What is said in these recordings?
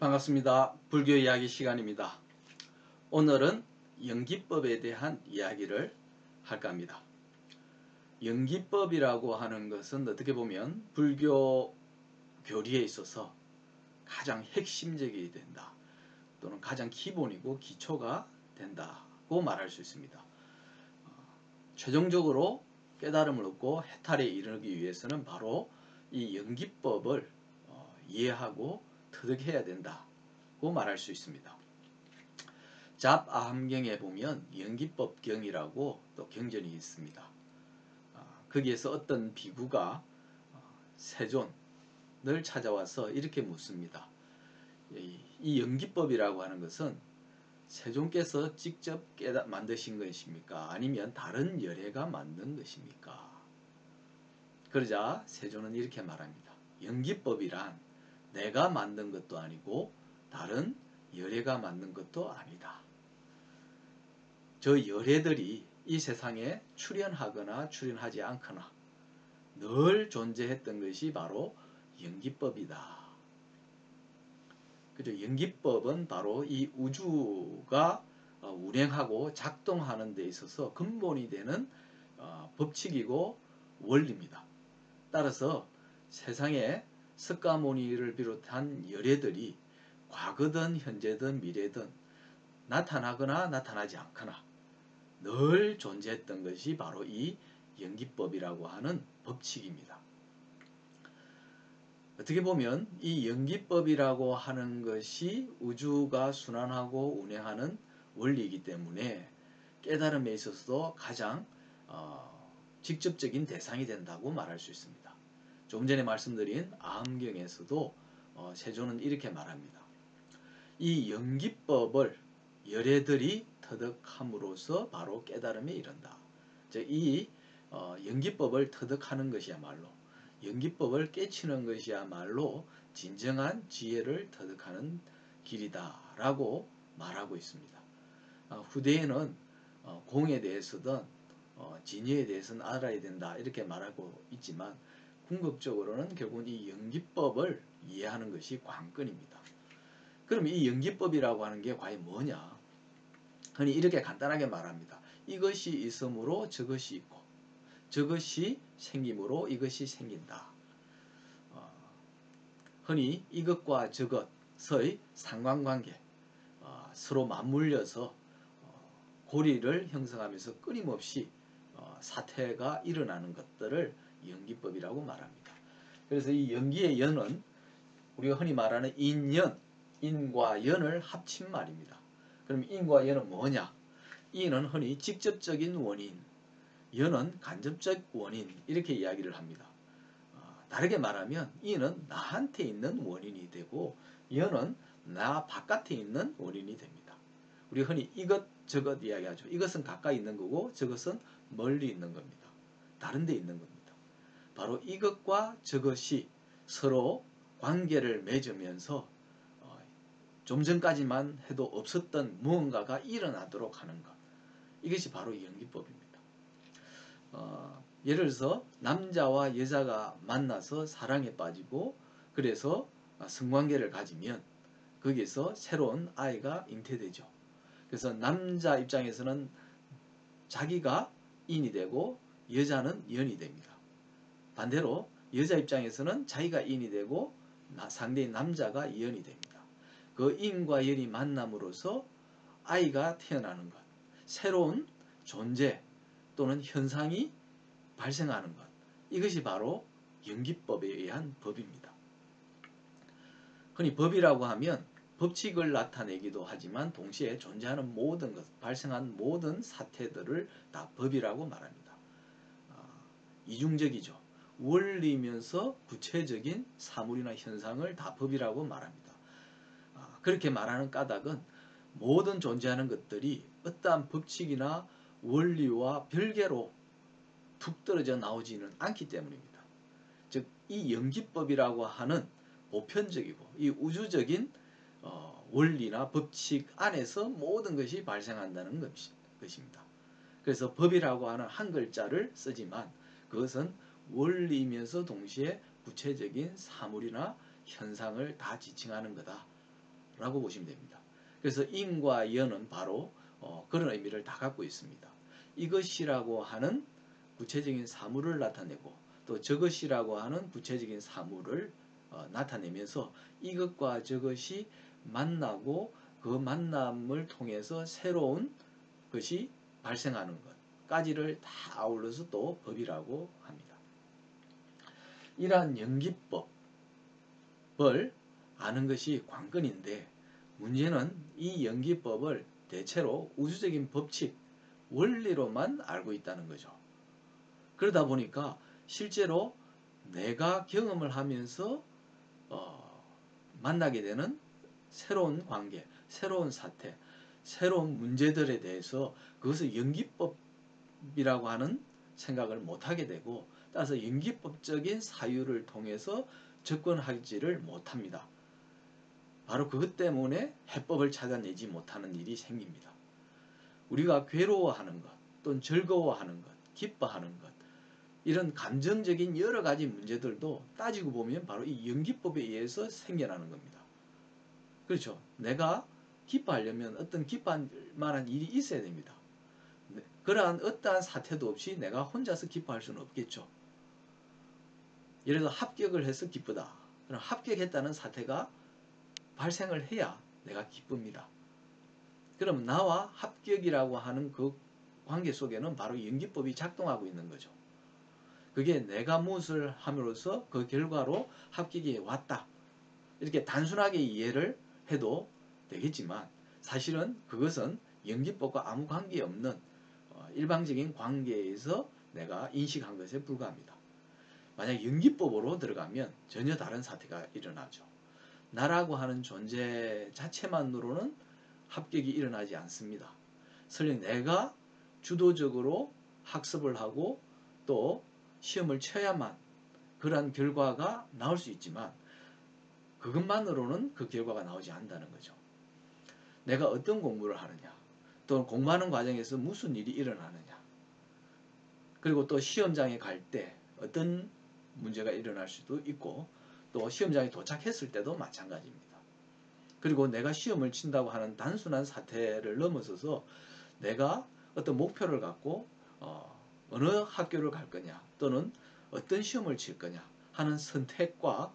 반갑습니다. 불교 이야기 시간입니다. 오늘은 연기법에 대한 이야기를 할까 합니다. 연기법이라고 하는 것은 어떻게 보면 불교 교리에 있어서 가장 핵심적이 된다, 또는 가장 기본이고 기초가 된다고 말할 수 있습니다. 최종적으로 깨달음을 얻고 해탈에 이르기 위해서는 바로 이 연기법을 이해하고 터득해야 된다고 말할 수 있습니다. 잡아함경에 보면 연기법경이라고 또 경전이 있습니다. 거기에서 어떤 비구가 세존을 찾아와서 이렇게 묻습니다. 이 연기법이라고 하는 것은 세존께서 직접 만드신 것입니까? 아니면 다른 열애가 만든 것입니까? 그러자 세존은 이렇게 말합니다. 연기법이란 내가 만든 것도 아니고 다른 열애가 만든 것도 아니다. 저 열애들이 이 세상에 출현하거나 출현하지 않거나 늘 존재했던 것이 바로 연기법이다. 그죠? 연기법은 바로 이 우주가 운행하고 작동하는 데 있어서 근본이 되는 법칙이고 원리입니다. 따라서 세상에 석가모니를 비롯한 열애들이 과거든 현재든 미래든 나타나거나 나타나지 않거나 늘 존재했던 것이 바로 이 연기법이라고 하는 법칙입니다. 어떻게 보면 이 연기법이라고 하는 것이 우주가 순환하고 운행하는 원리이기 때문에 깨달음에 있어서도 가장 직접적인 대상이 된다고 말할 수 있습니다. 조금 전에 말씀드린 아함경에서도 세존은 이렇게 말합니다. 이 연기법을 열애들이 터득함으로써 바로 깨달음에 이른다. 즉, 이 연기법을 터득하는 것이야말로, 연기법을 깨치는 것이야말로 진정한 지혜를 터득하는 길이다라고 말하고 있습니다. 후대에는 공에 대해서든 진리에 대해서는 알아야 된다 이렇게 말하고 있지만, 궁극적으로는 결국은 이 연기법을 이해하는 것이 관건입니다. 그럼 이 연기법이라고 하는 게 과연 뭐냐? 흔히 이렇게 간단하게 말합니다. 이것이 있으므로 저것이 있고, 저것이 생김으로 이것이 생긴다. 흔히 이것과 저것의 상관관계, 서로 맞물려서 고리를 형성하면서 끊임없이 사태가 일어나는 것들을 연기법이라고 말합니다. 그래서 이 연기의 연은 우리가 흔히 말하는 인연, 인과 연을 합친 말입니다. 그럼 인과 연은 뭐냐? 인은 흔히 직접적인 원인, 연은 간접적 원인, 이렇게 이야기를 합니다. 다르게 말하면 인은 나한테 있는 원인이 되고 연은 나 바깥에 있는 원인이 됩니다. 우리 흔히 이것 저것 이야기하죠. 이것은 가까이 있는 거고 저것은 멀리 있는 겁니다. 다른 데 있는 겁니다. 바로 이것과 저것이 서로 관계를 맺으면서 좀 전까지만 해도 없었던 무언가가 일어나도록 하는 것, 이것이 바로 연기법입니다. 예를 들어서 남자와 여자가 만나서 사랑에 빠지고 그래서 성관계를 가지면 거기에서 새로운 아이가 잉태되죠. 그래서 남자 입장에서는 자기가 인이 되고 여자는 연이 됩니다. 반대로 여자 입장에서는 자기가 인이 되고 상대인 남자가 연이 됩니다. 그 인과 연이 만남으로써 아이가 태어나는 것, 새로운 존재 또는 현상이 발생하는 것, 이것이 바로 연기법에 의한 법입니다. 흔히 법이라고 하면 법칙을 나타내기도 하지만 동시에 존재하는 모든 것, 발생한 모든 사태들을 다 법이라고 말합니다. 이중적이죠. 원리면서 구체적인 사물이나 현상을 다 법이라고 말합니다. 그렇게 말하는 까닭은 모든 존재하는 것들이 어떠한 법칙이나 원리와 별개로 툭 떨어져 나오지는 않기 때문입니다. 즉, 이 연기법이라고 하는 보편적이고 이 우주적인 원리나 법칙 안에서 모든 것이 발생한다는 것입니다. 그래서 법이라고 하는 한 글자를 쓰지만 그것은 원리이면서 동시에 구체적인 사물이나 현상을 다 지칭하는 거다. 라고 보시면 됩니다. 그래서 인과 연은 바로 그런 의미를 다 갖고 있습니다. 이것이라고 하는 구체적인 사물을 나타내고 또 저것이라고 하는 구체적인 사물을 나타내면서 이것과 저것이 만나고 그 만남을 통해서 새로운 것이 발생하는 것까지를 다 아울러서 또 법이라고 합니다. 이러한 연기법을 아는 것이 관건인데 문제는 이 연기법을 대체로 우주적인 법칙, 원리로만 알고 있다는 거죠. 그러다 보니까 실제로 내가 경험을 하면서 만나게 되는 새로운 관계, 새로운 사태, 새로운 문제들에 대해서 그것을 연기법이라고 하는 생각을 못하게 되고 따라서 연기법적인 사유를 통해서 접근하지를 못합니다. 바로 그것 때문에 해법을 찾아내지 못하는 일이 생깁니다. 우리가 괴로워하는 것, 또는 즐거워하는 것, 기뻐하는 것, 이런 감정적인 여러 가지 문제들도 따지고 보면 바로 이 연기법에 의해서 생겨나는 겁니다. 그렇죠. 내가 기뻐하려면 어떤 기뻐할 만한 일이 있어야 됩니다. 그러한 어떠한 사태도 없이 내가 혼자서 기뻐할 수는 없겠죠. 예를 들어 합격을 해서 기쁘다. 그럼 합격했다는 사태가 발생을 해야 내가 기쁩니다. 그럼 나와 합격이라고 하는 그 관계 속에는 바로 연기법이 작동하고 있는 거죠. 그게 내가 무엇을 함으로써 그 결과로 합격이 왔다. 이렇게 단순하게 이해를 해도 되겠지만 사실은 그것은 연기법과 아무 관계없는 일방적인 관계에서 내가 인식한 것에 불과합니다. 만약 연기법으로 들어가면 전혀 다른 사태가 일어나죠. 나라고 하는 존재 자체만으로는 합격이 일어나지 않습니다. 설령 내가 주도적으로 학습을 하고 또 시험을 쳐야만 그러한 결과가 나올 수 있지만 그것만으로는 그 결과가 나오지 않는다는 거죠. 내가 어떤 공부를 하느냐, 또 공부하는 과정에서 무슨 일이 일어나느냐, 그리고 또 시험장에 갈 때 어떤 문제가 일어날 수도 있고 또 시험장에 도착했을 때도 마찬가지입니다. 그리고 내가 시험을 친다고 하는 단순한 사태를 넘어서서 내가 어떤 목표를 갖고 어느 학교를 갈 거냐 또는 어떤 시험을 칠 거냐 하는 선택과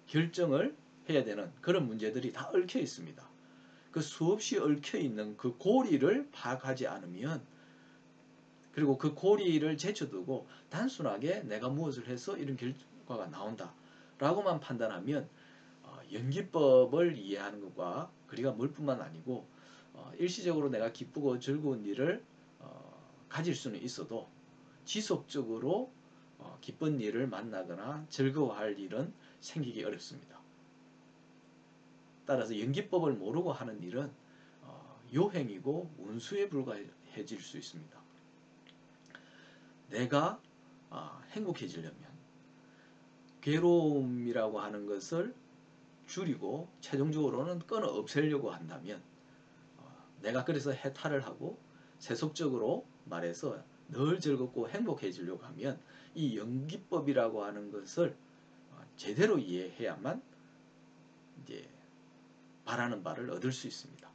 결정을 해야 되는 그런 문제들이 다 얽혀 있습니다. 그 수없이 얽혀 있는 그 고리를 파악하지 않으면 그리고 그 고리를 제쳐두고 단순하게 내가 무엇을 해서 이런 결과가 나온다 라고만 판단하면 연기법을 이해하는 것과 거리가 멀 뿐만 아니고 일시적으로 내가 기쁘고 즐거운 일을 가질 수는 있어도 지속적으로 기쁜 일을 만나거나 즐거워할 일은 생기기 어렵습니다. 따라서 연기법을 모르고 하는 일은 요행이고 운수에 불과해질 수 있습니다. 내가 행복해지려면 괴로움이라고 하는 것을 줄이고 최종적으로는 끊어 없애려고 한다면 내가 그래서 해탈을 하고 세속적으로 말해서 늘 즐겁고 행복해지려고 하면 이 연기법이라고 하는 것을 제대로 이해해야만 이제 바라는 바를 얻을 수 있습니다.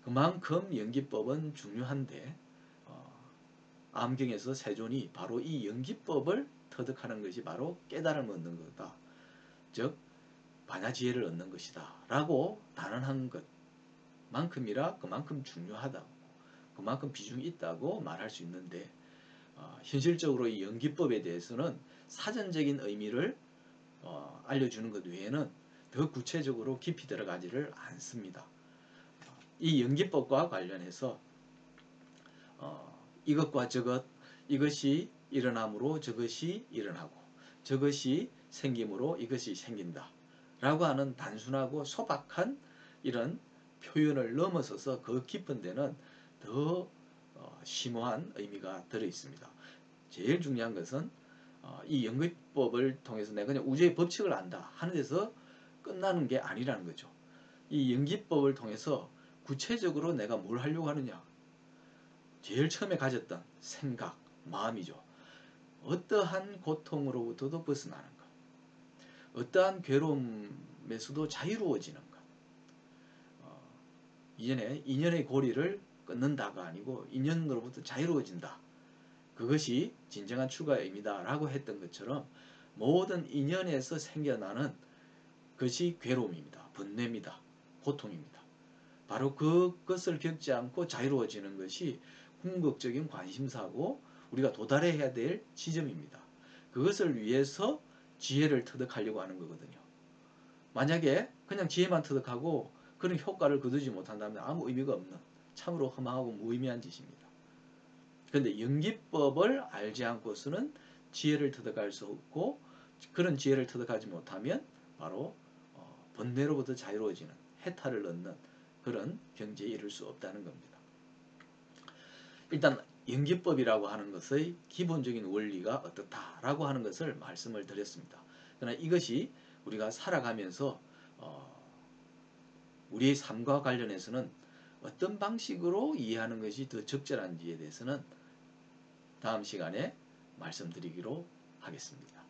그만큼 연기법은 중요한데 암경에서 세존이 바로 이 연기법을 터득하는 것이 바로 깨달음을 얻는 거다. 즉 반야지혜를 얻는 것이다 라고 단언한 것만큼이라 그만큼 중요하다고 그만큼 비중이 있다고 말할 수 있는데 현실적으로 이 연기법에 대해서는 사전적인 의미를 알려주는 것 외에는 더 구체적으로 깊이 들어가지를 않습니다. 이 연기법과 관련해서 이것과 저것, 이것이 일어남으로 저것이 일어나고 저것이 생김으로 이것이 생긴다 라고 하는 단순하고 소박한 이런 표현을 넘어서서 그 깊은 데는 더 심오한 의미가 들어 있습니다. 제일 중요한 것은 이 연기법을 통해서 내가 그냥 우주의 법칙을 안다 하는 데서 끝나는 게 아니라는 거죠. 이 연기법을 통해서 구체적으로 내가 뭘 하려고 하느냐, 제일 처음에 가졌던 생각, 마음이죠. 어떠한 고통으로부터도 벗어나는 것, 어떠한 괴로움을 매수도 자유로워지는 것. 이전에 인연의 고리를 끊는다가 아니고 인연으로부터 자유로워진다. 그것이 진정한 출가의 의미다 라고 했던 것처럼 모든 인연에서 생겨나는 것이 괴로움입니다. 번뇌입니다. 고통입니다. 바로 그것을 겪지 않고 자유로워지는 것이 궁극적인 관심사고 우리가 도달해야 될 지점입니다. 그것을 위해서 지혜를 터득하려고 하는 거거든요. 만약에 그냥 지혜만 터득하고 그런 효과를 거두지 못한다면 아무 의미가 없는 참으로 험하고 무의미한 짓입니다. 그런데 연기법을 알지 않고서는 지혜를 터득할 수 없고 그런 지혜를 터득하지 못하면 바로 번뇌로부터 자유로워지는 해탈을 얻는 그런 경지에 이를 수 없다는 겁니다. 일단 연기법이라고 하는 것의 기본적인 원리가 어떻다라고 하는 것을 말씀을 드렸습니다. 그러나 이것이 우리가 살아가면서 우리의 삶과 관련해서는 어떤 방식으로 이해하는 것이 더 적절한지에 대해서는 다음 시간에 말씀드리기로 하겠습니다.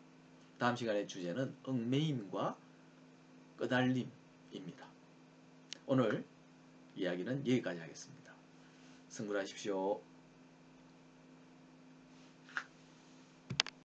다음 시간의 주제는 얽매임과 끄달림입니다. 오늘 이야기는 여기까지 하겠습니다. 승불하십시오.